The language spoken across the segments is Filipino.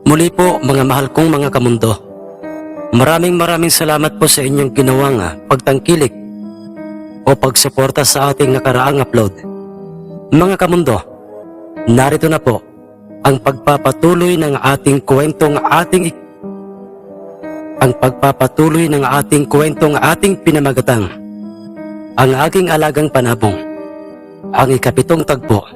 Muli po mga mahal kong mga kamundo, maraming salamat po sa inyong ginawang pagtangkilik o pagsuporta sa ating nakaraang upload. Mga kamundo, narito na po ang pagpapatuloy ng ating kwentong ating pinamagatang Ang Aking Alagang Panabong, ang ika-7 tagpo.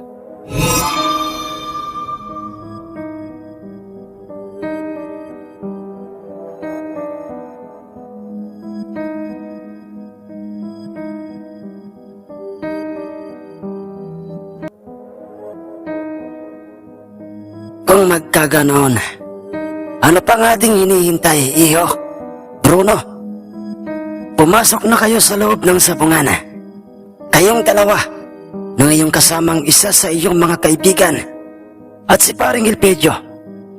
Kung magkaganon, ano pang ating hinihintay, iho? Bruno, pumasok na kayo sa loob ng sabungan. Kayong dalawa, ng iyong kasamang isa sa iyong mga kaibigan, at si Paring Elpidio,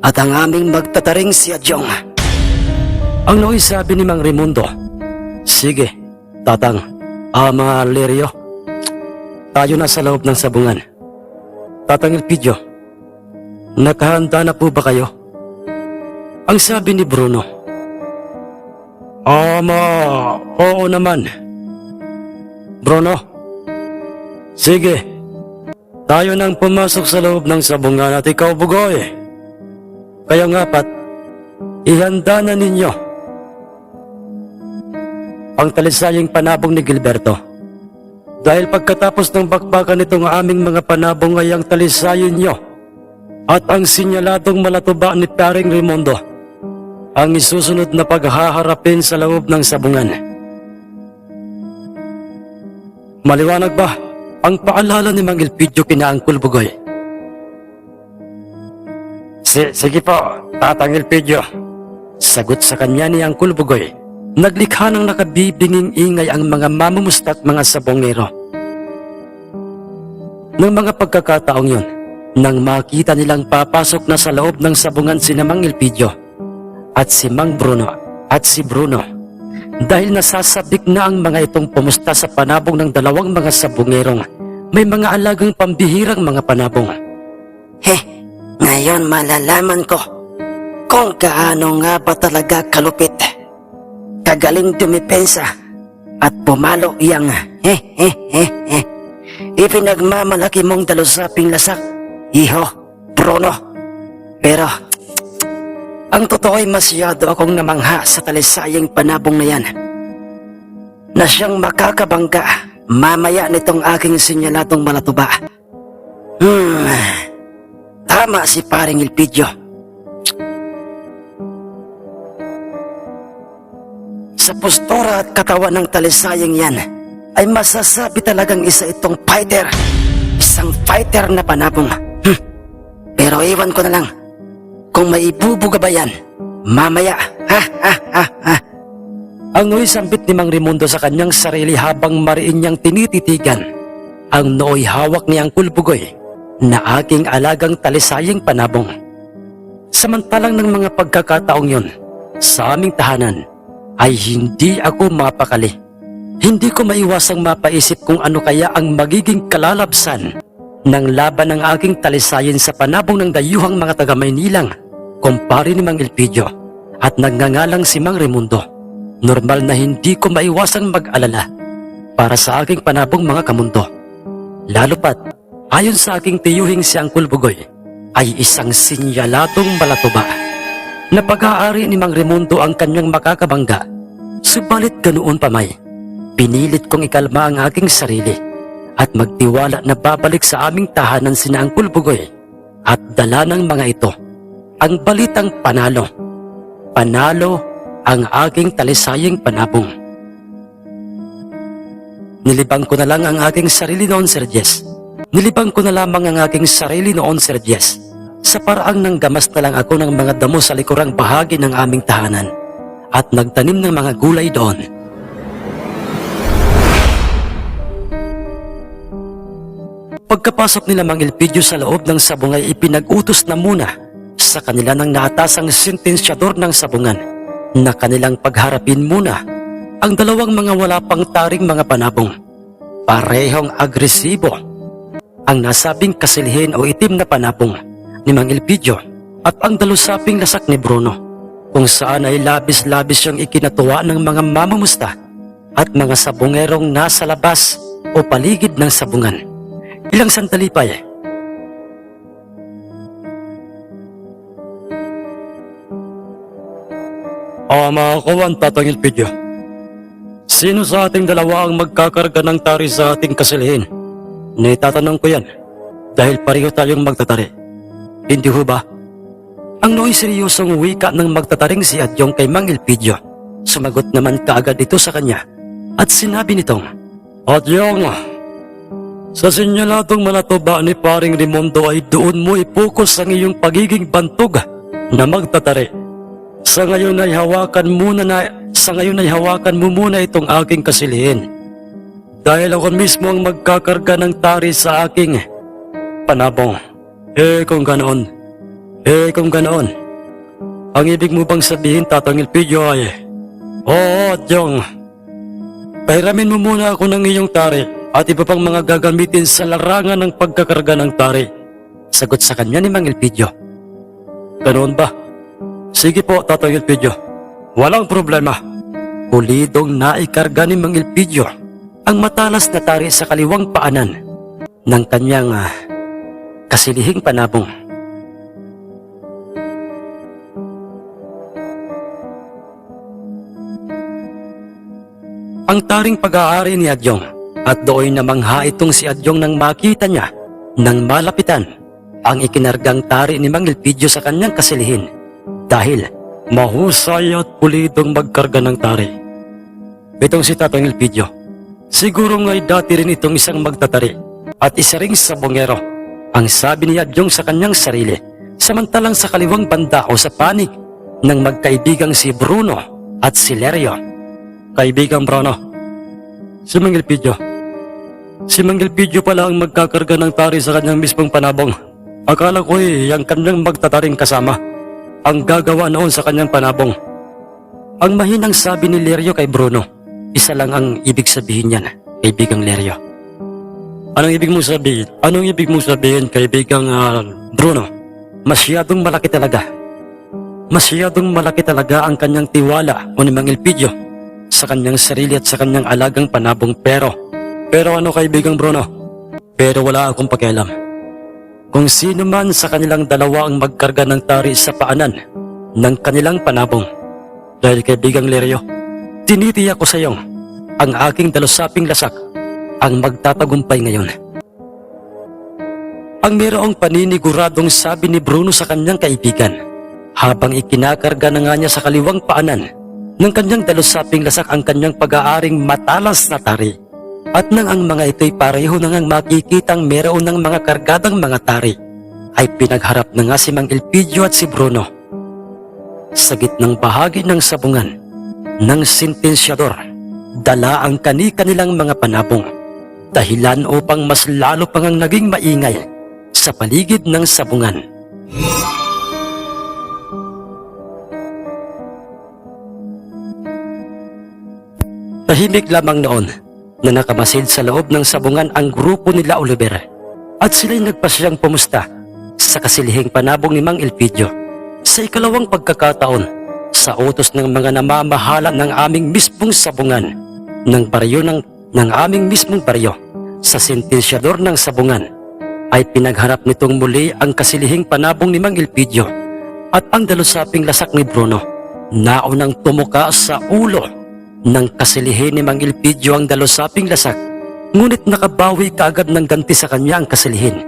at ang aming magtataring si Adjong. Ang sabi ni Mang Raimundo, sige, Tatang, mga Lerio, tayo na sa loob ng sabungan. Tatang Elpidio, nakahanda na po ba kayo? Ang sabi ni Bruno, oo naman. Bruno, sige, tayo nang pumasok sa loob ng sabungan at ikaw, Bugoy. Kaya nga pat, ihanda na ninyo ang talisayang panabong ni Gilberto. Dahil pagkatapos ng bakbakan nitong aming mga panabong ay ang talisayin nyo at ang sinyaladong malatuba ni Paring Raimundo ang isusunod na paghaharapin sa loob ng sabungan. Maliwanag ba ang paalala ni Mang Elpidio kina Uncle Bugoy? Sige po, Tatang Elpidio. Sagot sa kanya ni Uncle Bugoy. Naglikha ng nakabibinging ingay ang mga mamumusta at mga sabongero. Ng mga pagkakataong yun, nang makita nilang papasok na sa loob ng sabungan si Mang Elpidio at si Mang Bruno at si Bruno, dahil nasasabik na ang mga itong pumusta sa panabong ng dalawang mga sabungerong may mga alagang pambihirang mga panabong. Ngayon malalaman ko kung gaano nga ba talaga kalupit, kagaling dumipensa at pumalo iyang ipinagmamalaki mong dalusaping lasak, iho, Bruno. Pero ang totoo ay masyado akong namangha sa talisayang panabong na yan, na siyang makakabangga mamaya nitong aking sinyaladong malatuba. Tama si Paring Elpidio. Sa postura at katawan ng talisayang yan ay masasabi talagang isa itong fighter, isang fighter na panabong. Pero iwan ko na lang kung maibubuga ba yan mamaya. Ang nooy sambit ni Mang Raimundo sa kanyang sarili habang mariin niyang tinititigan ang nooy hawak ni Uncle Bugoy na aking alagang talisayang panabong. Samantalang ng mga pagkakataong yun, sa aming tahanan ay hindi ako mapakali. Hindi ko maiwasang mapaisip kung ano kaya ang magiging kalalabsan ng laban ng aking talisayin sa panabong ng dayuhang mga taga-Maynilang, kumpare ni Mang Elpidio at nagngangalang si Mang Raimundo. Normal na hindi ko maiwasang mag-alala para sa aking panabong mga kamundo. Lalo pat, ayon sa aking tiyuhing si Uncle Bugoy, ay isang sinyaladong malatuba na pag-aari ni Mang Raimundo ang kanyang makakabangga. Subalit ganoon pa may, pinilit kong ikalma ang aking sarili at magtiwala na babalik sa aming tahanan sina Uncle Bugoy at dala ng mga ito ang balitang panalo. Panalo ang aking talisayang panabong. Nilibang ko na lang ang aking sarili noon, Sir Jess. Nilibang ko na lamang ang aking sarili noon, Sir Jess, sa paraang nanggamas na lang ako ng mga damo sa likurang bahagi ng aming tahanan at nagtanim ng mga gulay doon. Pagkapasok nila Mang Elpidio sa loob ng sabungan ay ipinag-utos na muna sa kanila ng naatasang sentensyador ng sabungan na kanilang pagharapin muna ang dalawang mga wala pang taring mga panabong. Parehong agresibo ang nasabing kasilhin o itim na panabong ni Mang Elpidio at ang dalusaping lasak ni Bruno, kung saan ay labis-labis siyang ikinatuwa ng mga mamumusta at mga sabungerong nasa labas o paligid ng sabungan. Ilang sandali pa mga kawan, Tatang Elpidio. Sino sa ating dalawa ang magkakarga ng tari sa ating kasilihin? Naitatanong ko yan dahil pareho tayong magtatari. Hindi ho ba? Ang nooy seryosong wika ng magtataring si Adyong kay Mang Elpidio. Sumagot naman kaagad ito sa kanya at sinabi nitong, Adyong, sa sinyaladong malatuba ni paring Raimundo ay doon mo ipokus ang iyong pagiging bantog na magtatari. Sa ngayon ay hawakan mo muna itong aking kasilihin. Dahil ako mismo ang magkakarga ng tari sa aking panabong. Kung ganoon. Ang ibig mo bang sabihin, Tatang Elpidio, ay, Oo, Adyong. Pahiramin mo muna ako ng iyong tari at iba pang mga gagamitin sa larangan ng pagkakarga ng tari. Sagot sa kanya ni Mang Elpidio. Ganoon ba? Sige po, Tatang Elpidio. Walang problema. Pulidong naikarga ni Mang Elpidio ang matalas na tari sa kaliwang paanan ng kanyang kasilihing panabong. Ang taring pag-aari ni Adyong at doon namangha itong si Adyong nang makita niya nang malapitan ang ikinargang tari ni Mang Elpidio sa kanyang kasilihin dahil mahusay at pulidong magkarga ng tari. Itong si Tatang Elpidio, siguro nga'y dati rin itong isang magtatari at isa ring sabongero, ang sabi ni Adyong sa kanyang sarili, samantalang sa kaliwang banda o sa panig ng magkaibigang si Bruno at si Lerio. Kaibigang Bruno, si Mang Elpidio. Si Mang Elpidio pala ang magkakarga ng tari sa kanyang mismong panabong. Akala ko ang kanyang magtataring kasama ang gagawa noon sa kanyang panabong. Ang mahinang sabi ni Lerio kay Bruno, isa lang ang ibig sabihin niyan, kaibigang Lerio. Anong ibig mong sabihin? Anong ibig mong sabihin, kaibigang Bruno? Masyadong malaki talaga. Masyadong malaki talaga ang kanyang tiwala o ni Mang Elpidio sa kanyang sarili at sa kanyang alagang panabong. Pero ano, kaibigang Bruno? Pero wala akong pakialam. Kung sino man sa kanilang dalawa ang magkarga ng tari sa paanan ng kanilang panabong. Dahil kaibigang Lerio, tinitiyak ko sa iyong ang aking dalusaping lasak ang magtatagumpay ngayon. Ang mayroong paniniguradong sabi ni Bruno sa kanyang kaibigan habang ikinakarga na nga niya sa kaliwang paanan ng kanyang dalusaping lasak ang kanyang pag-aaring matalas na tari. At nang ang mga ito'y pareho na ngang makikitang meron ng mga kargadang mga tari, ay pinagharap na nga si Mang Elpidio at si Bruno sa gitnang bahagi ng sabungan ng sentensyador. Dala ang kani-kanilang mga panabong, dahilan upang mas lalo pang ang naging maingay sa paligid ng sabungan. Tahimik lamang noon na nakamasid sa loob ng sabungan ang grupo nila Oliver at sila'y nagpasyang pumusta sa kasilihing panabong ni Mang Elpidio. Sa ikalawang pagkakataon, sa utos ng mga namamahala ng aming mismong sabungan, ng aming mismong baryo, sa sentensyador ng sabungan, ay pinagharap nitong muli ang kasilihing panabong ni Mang Elpidio at ang dalusaping lasak ni Bruno. Naunang tumuka sa ulo ng kasilihin ni Mang Elpidio ang dalusaping lasak, ngunit nakabawi kaagad ng ganti sa kanya ang kasilihin.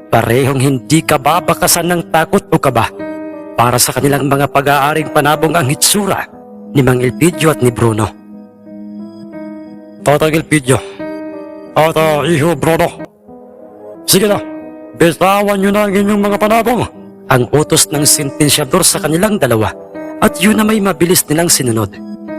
Parehong hindi kababakasan ng takot o kaba para sa kanilang mga pag-aaring panabong ang hitsura ni Mang Elpidio at ni Bruno. Tatang Elpidio at iho Bruno, sige na, bitawan nyo na ang inyong mga panabong, ang utos ng sentensyador sa kanilang dalawa, at yun na may mabilis nilang sinunod.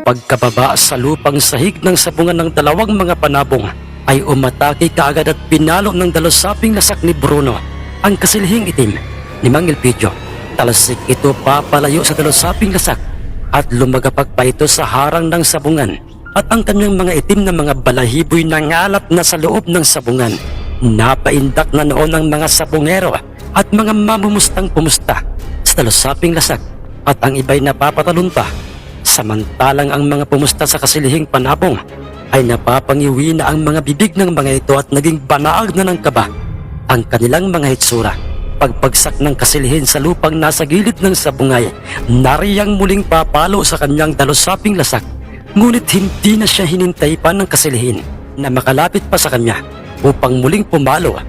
Pagkababa sa lupang sahig ng sabungan ng dalawang mga panabong ay umatake kaagad at pinalo ng dalusaping lasak ni Bruno ang kasilihing itim ni Mang Elpidio. Talasik ito papalayo sa dalusaping lasak at lumagapak pa ito sa harang ng sabungan at ang kanyang mga itim na mga balahiboy nangalap na sa loob ng sabungan. Napaindak na noon ang mga sabungero at mga mamumustang pumusta sa sa dalusaping lasak at ang iba'y napapatalon pa. Samantalang ang mga pumusta sa kasilihing panabong ay napapangiwi na ang mga bibig ng mga ito at naging banaag na ng kaba ang kanilang mga hitsura. Pagpagsak ng kasilihin sa lupang nasa gilid ng sabungay, nariyang muling papalo sa kanyang dalusaping lasak. Ngunit hindi na siya hinintay pa ng kasilihin na makalapit pa sa kanya upang muling pumalo,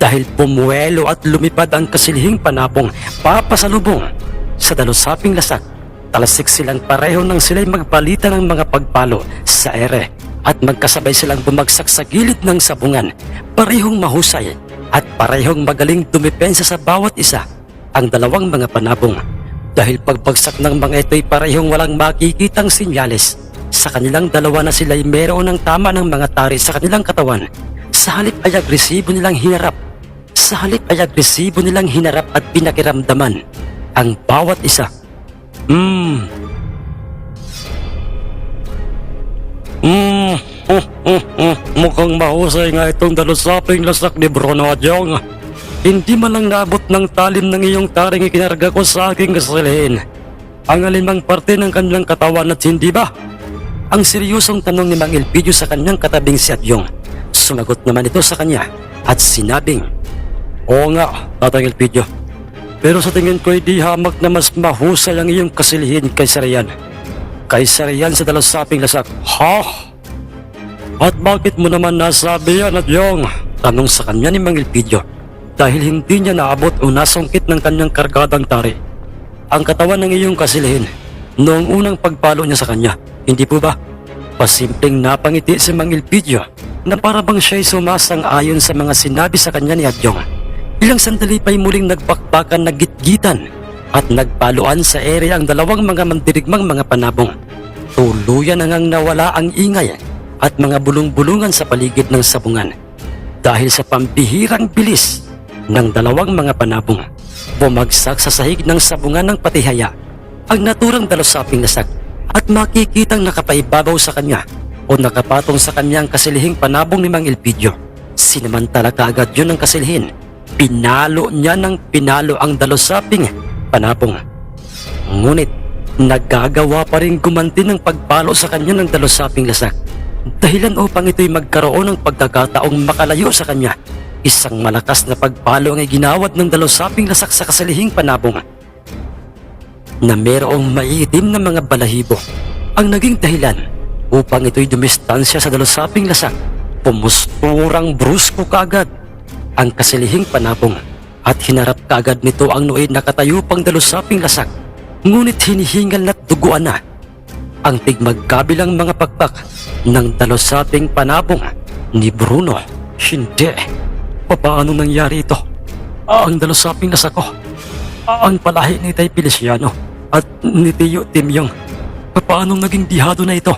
dahil pumuelo at lumipad ang kasilihing panabong papasalubong sa dalusaping lasak. Talasik silang pareho nang sila'y magpalitan ng mga pagpalo sa ere at magkasabay silang bumagsak sa gilid ng sabungan. Parehong mahusay at parehong magaling dumepensa sa bawat isa ang dalawang mga panabong, dahil pagbagsak ng mga ito'y parehong walang makikitang sinyales sa kanilang dalawa na sila'y meron ng tama ng mga tari sa kanilang katawan. Sa halip ay agresibo nilang hinarap at pinakiramdaman ang bawat isa. Mukhang mahusay nga itong dalusaping lasak ni Bruno Adjong. Hindi man lang naabot ng talim ng iyong taring ikinarga ko sa aking kasilihin ang alinmang parte ng kanilang katawan, at hindi ba? Ang seryosong tanong ni Mang Elpidio sa kanyang katabing si Adjong. Sumagot naman ito sa kanya at sinabing, "Oo nga, Tatang Elpidio. Pero sa tingin ko ay di hamak na mas mahusay ang iyong kasilihin kaysa riyan. Kaysa riyan sa dalusaping lasak." "Ha? At bakit mo naman nasabi yan, Adjong?" tanong sa kanya ni Mang Elpidio, dahil hindi niya naabot o nasungkit ng kanyang kargadang tari ang katawan ng iyong kasilihin noong unang pagpalo niya sa kanya. Hindi po ba? Pasimpleng napangiti si Mang Elpidio na para bang siya'y sumasang-ayon sa mga sinabi sa kanya ni Adjong. Ilang sandali pa'y muling nagpakpakan, naggitgitan at nagpaluan sa ere ang dalawang mga mandirigmang mga panabong. Tuluyan nang nawala ang ingay at mga bulong-bulungan sa paligid ng sabungan dahil sa pambihirang bilis ng dalawang mga panabong. Bumagsak sa sahig ng sabungan ng patihaya ang naturang dalusaping lasak at makikitang nakapaibabaw sa kanya o nakapatong sa kanya ang kasilihing panabong ni Mang Elpidio. Sinamantala kaagad yun ng kasilihin. Pinalo niya ng pinalo ang dalusaping panabong. Ngunit nagagawa pa rin gumanti ng pagpalo sa kanya ng dalusaping lasak, dahilan upang ito'y magkaroon ng pagkakataong makalayo sa kanya. Isang malakas na pagpalo ang ginawad ng dalusaping lasak sa kasilihing panabong na mayroong maiitim na mga balahibo ang naging dahilan upang ito'y dumistansya sa dalusaping lasak. Pumusturang brusko kaagad ang kasilihing panabong at hinarap kaagad nito ang nooy nakatayo pang dalusaping lasak. Ngunit hinihingal na't duguan na ang tigmagkabilang mga pakpak ng dalusaping panabong ni Bruno. Hindi. Paano nangyari ito? Ang dalusaping lasak ko, ang palahi ni Tay Feliciano at ni Tiyo Timyong, paano naging dihado na ito?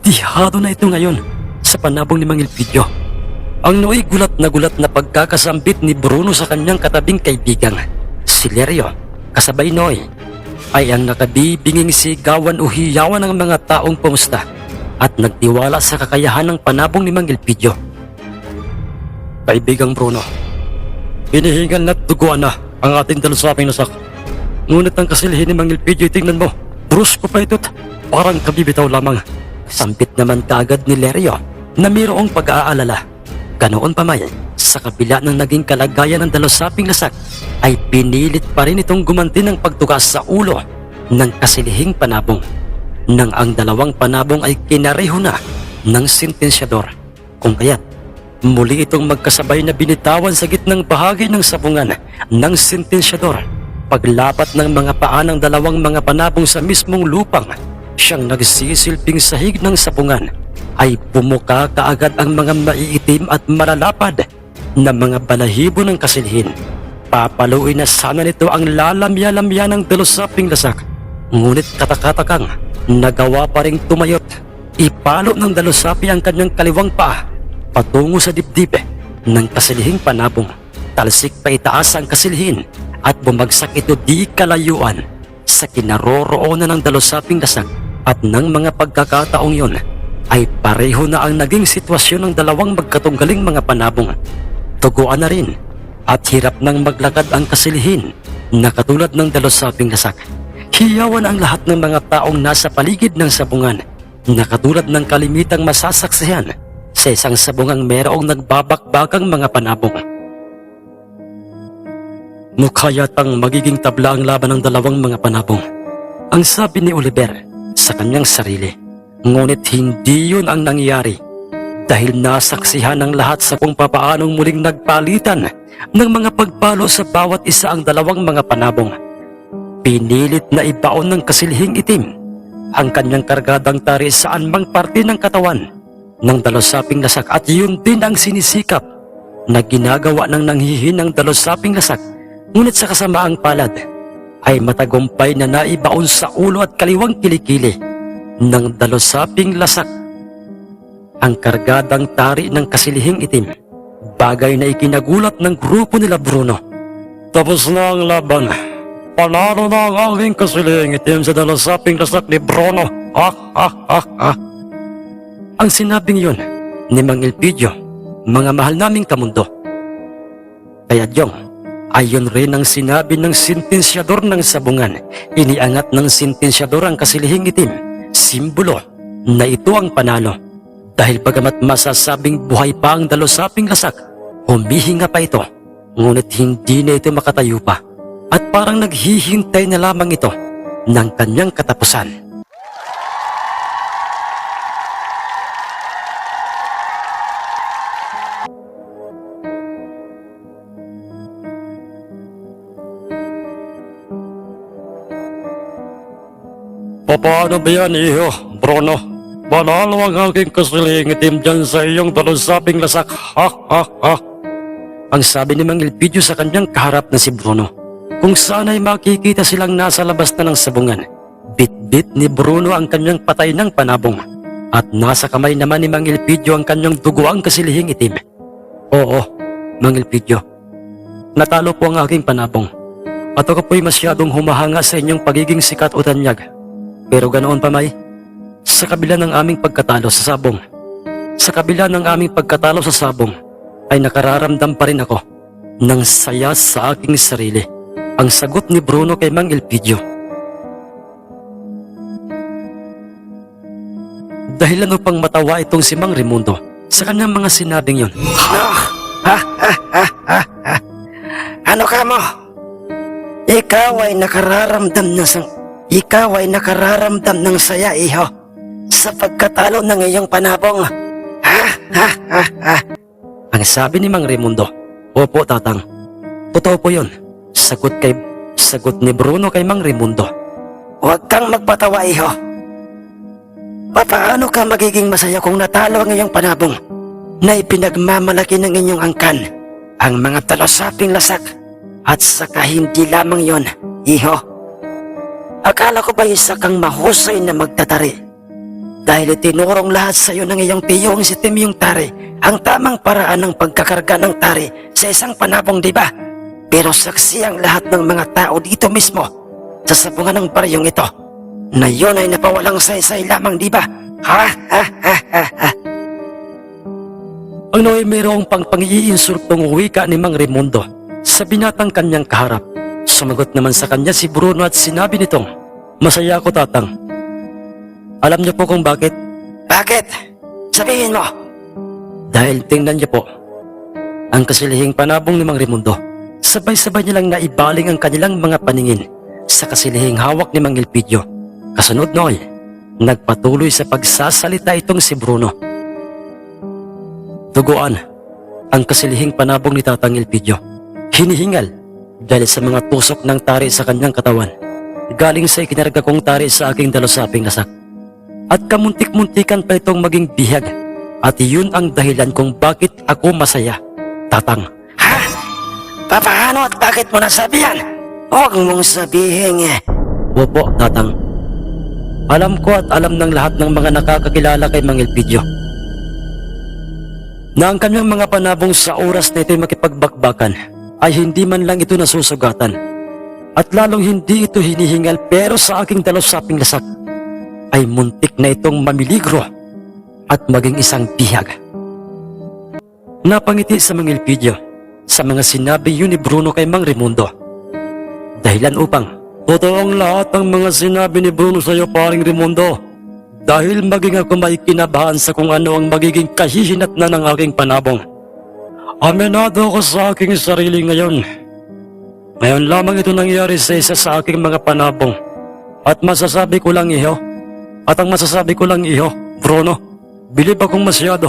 Dihado na ito ngayon sa panabong ni Mang Elpidio. Ang nooy gulat na pagkakasambit ni Bruno sa kanyang katabing kaibigan, si Lerio, kasabay noy ay ang nakabibinging sigawan o hiyawan ng mga taong pumusta at nagtiwala sa kakayahan ng panabong ni Mang Elpidio. "Kaibigang Bruno, hinihingal na't duguan na ang ating dalusaping lasak. Ngunit ang kasilihin ni Mang Elpidio, tingnan mo, brusko pa ito't parang kabibitaw lamang." Sampit naman kaagad ni Lerio na mayroong pag-aalala. Ganoon pa man, sa kabila ng naging kalagayan ng dalusaping lasak, ay pinilit pa rin itong gumanti ng pagtugas sa ulo ng kasilihing panabong, nang ang dalawang panabong ay kinareho na ng sentensyador. Kung kaya't muli itong magkasabay na binitawan sa gitnang bahagi ng sabungan ng sentensyador. Paglapat ng mga paa ng dalawang mga panabong sa mismong lupang siyang nagsisilbing sahig ng sabungan, ay bumuka kaagad ang mga maiitim at malalapad na mga balahibo ng kasilihin. Papaluin na sana nito ang lalamya-lamya ng dalusaping lasak. Ngunit katakatakang nagawa pa ring tumayot. Ipalo ng dalusapi ang kanyang kaliwang paa patungo sa dibdib ng kasilihing panabong. Talsik pa itaas ang kasilihin at bumagsak ito di kalayuan sa kinaroroonan ng dalusaping lasak. At ng mga pagkakataong yon ay pareho na ang naging sitwasyon ng dalawang magkatunggaling mga panabong. Tuguan na rin at hirap nang maglakad ang kasilihin na katulad ng dalos-saping lasak. Hiyawan ang lahat ng mga taong nasa paligid ng sabungan na katulad ng kalimitang masasaksihan sa isang sabungang merong nagbabakbakang mga panabong. Mukha yatang magiging tabla ang laban ng dalawang mga panabong, ang sabi ni Oliver sa kanyang sarili. Ngunit hindi yun ang nangyari dahil nasaksihan ng lahat sa kung papaanong muling nagpalitan ng mga pagpalo sa bawat isa ang dalawang mga panabong. Pinilit na ibaon ng kasilihing itim ang kanyang kargadang tari sa anumang parte ng katawan ng dalos-saping lasak at yun din ang sinisikap na ginagawa ng nanghihinang dalos-saping lasak. Ngunit sa kasamaang palad ay matagumpay na naibaon sa ulo at kaliwang kilikili ng dalos-saping lasak ang kargadang tari ng kasilihing itim, bagay na ikinagulat ng grupo nila Bruno. Tapos na ang laban. Panalo na ang aking kasilihing itim sa dalos-saping lasak ni Bruno. Ang sinabing yun ni Mang Elpidio, mga mahal naming kamundo. Kaya Diyong, ayon rin ang sinabi ng sentensyador ng sabungan. Iniangat ng sentensyador ang kasilihing itim, simbolo na ito ang panalo. Dahil bagamat masasabing buhay pa ang dalos-saping lasak, humihinga pa ito, ngunit hindi na ito makatayo pa at parang naghihintay na lamang ito ng kanyang katapusan. Paano ba yan, iho, Bruno? Panalo ang aking kasilihing itim dyan sa iyong dalos-saping lasak. Ang sabi ni Mang Elpidio sa kanyang kaharap na si Bruno. Kung saan ay makikita silang nasa labas na ng sabungan. Bit-bit ni Bruno ang kanyang patay ng panabong. At nasa kamay naman ni Mang Elpidio ang kanyang dugoang kasilihing itim. Oo, Mang Elpidio. Natalo po ang aking panabong. At ako po'y masyadong humahanga sa inyong pagiging sikat o tanyag. Pero ganoon pa may, sa kabila ng aming pagkatalo sa sabong, ay nakararamdam pa rin ako ng saya sa aking sarili. Ang sagot ni Bruno kay Mang Elpidio. Dahil ano pang matawa itong si Mang Raimundo sa kanyang mga sinabing yun. Ano ka mo? Ikaw ay nakararamdam ng saya, iho, sa pagkatalo ng iyong panabong. Ang sabi ni Mang Raimundo. Opo, tatang. Totoo po yun. Sagot ni Bruno kay Mang Raimundo. Huwag kang magpatawa, iho. Paano ka magiging masaya kung natalo ang iyong panabong na ipinagmamalaki ng inyong angkan ang mga dalos-saping lasak? At saka hindi lamang yon, iho. Akala ko ba isa kang mahusay na magtatari? Dahil itinurong lahat sa iyo ng iyong tiyong si Tim yung tari, ang tamang paraan ng pagkakarga ng tari sa isang panabong, di ba? Pero saksi ang lahat ng mga tao dito mismo sa sabungan ng baryong ito na yun ay napawalang saysay lamang, di ba? Ano ay mayroong pang-iinsultong wika ni Mang Raimundo sa binatang kanyang kaharap. Sumagot naman sa kanya si Bruno at sinabi nitong, masaya ako, tatang. Alam niyo po kung bakit? Bakit? Sabihin mo. Dahil tingnan niyo po, ang kasilihing panabong ni Mang Raimundo, sabay-sabay nilang naibaling ang kanilang mga paningin sa kasilihing hawak ni Mang Elpidio. Kasunod noon, nagpatuloy sa pagsasalita itong si Bruno. Duguan ang kasilihing panabong ni Tatang Elpidio. Hinihingal dahil sa mga tusok ng tari sa kanyang katawan, galing sa ikinarga kong tari sa aking dalos-saping lasak. At kamuntik-muntikan pa itong maging bihag. At yun ang dahilan kung bakit ako masaya, tatang. Ha? Paano at bakit mo nasabihan? Huwag mong sabihin eh. Opo, tatang. Alam ko at alam ng lahat ng mga nakakakilala kay Mang Elpidio na ang kanyang mga panabong sa oras na ito'y makipagbakbakan ay hindi man lang ito nasusugatan at lalong hindi ito hinihingal, pero sa aking dalos-saping lasak ay muntik na itong mamiligro at maging isang bihag. Napangiti sa Mang Elpidio sa mga sinabi yun ni Bruno kay Mang Raimundo. Dahilan upang totoo ang lahat ng mga sinabi ni Bruno sa iyo, paring Raimundo. Dahil maging ako may kinabahan sa kung ano ang magiging kahihinatnan ng aking panabong. Aminado ako sa aking sarili ngayon. Ngayon lamang ito nangyari sa isa sa aking mga panabong. At masasabi ko lang iho, Bruno, bilib akong masyado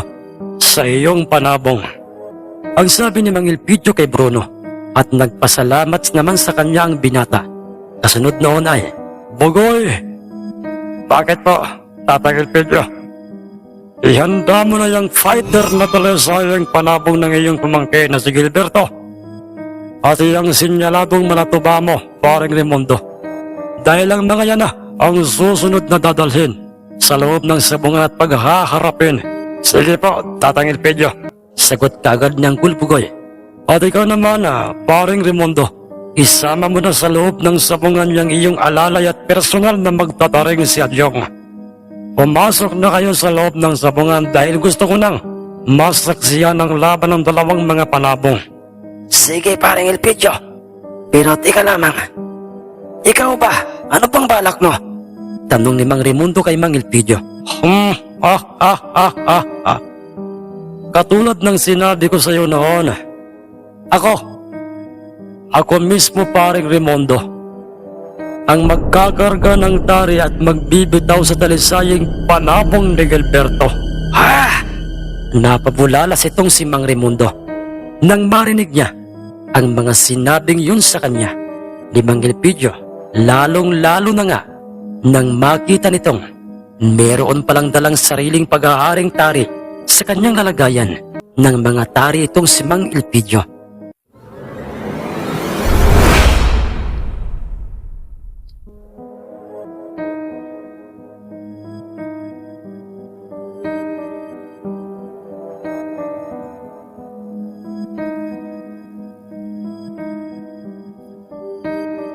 sa iyong panabong. Ang sabi ni Mang Elpidio kay Bruno, at nagpasalamat naman sa kanya ang binata. Kasunod noon ay, Bugoy! Bakit po, Tatang Elpidio? Ihanda mo na yung fighter na talasayang panabong ng iyong pamangkin na si Gilberto. At iyang sinyaladong malatuba mo, paring Raimundo. Dahil ang mga yan na ang susunod na dadalhin sa loob ng sabungan at paghaharapin. Sige po, Tatang Elpidio. Sagot kaagad niyang Kulbugoy. At ikaw naman paring Raimundo, isama mo na sa loob ng sabungan niyang iyong alalay at personal na magtataring si Adyong. Pumasok na kayo sa loob ng sabungan dahil gusto ko nang masaksiyan ang laban ng dalawang mga panabong. Sige, paring Elpidio. Pero tika lamang. Ikaw ba? Ano pang balak mo? Tanong ni Mang Raimundo kay Mang Elpidio. Katulad ng sinabi ko sa iyo noon, ako mismo paring Raimundo, ang magkakarga ng tari at magbibitaw sa talisayang panabong ni Gilberto. Ha? Napabulalas itong si Mang Raimundo nang marinig niya ang mga sinabing yun sa kanya ni Mang Elpidio, lalong-lalo na nga nang makita nitong meron palang dalang sariling pag-aaring tari sa kanyang lalagayan ng mga tari itong si Mang Elpidio.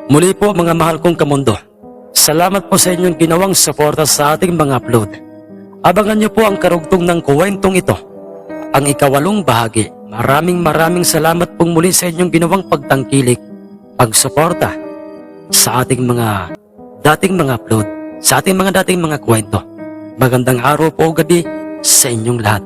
Muli po mga mahal kong kamundo, salamat po sa inyong ginawang suporta sa ating mga upload. Abangan niyo po ang karugtong ng kwentong ito, ang ika-8 bahagi. Maraming salamat pong muli sa inyong ginawang pagtangkilik, pagsuporta sa ating mga dating mga upload, sa ating mga dating mga kwento. Magandang araw po o gabi sa inyong lahat.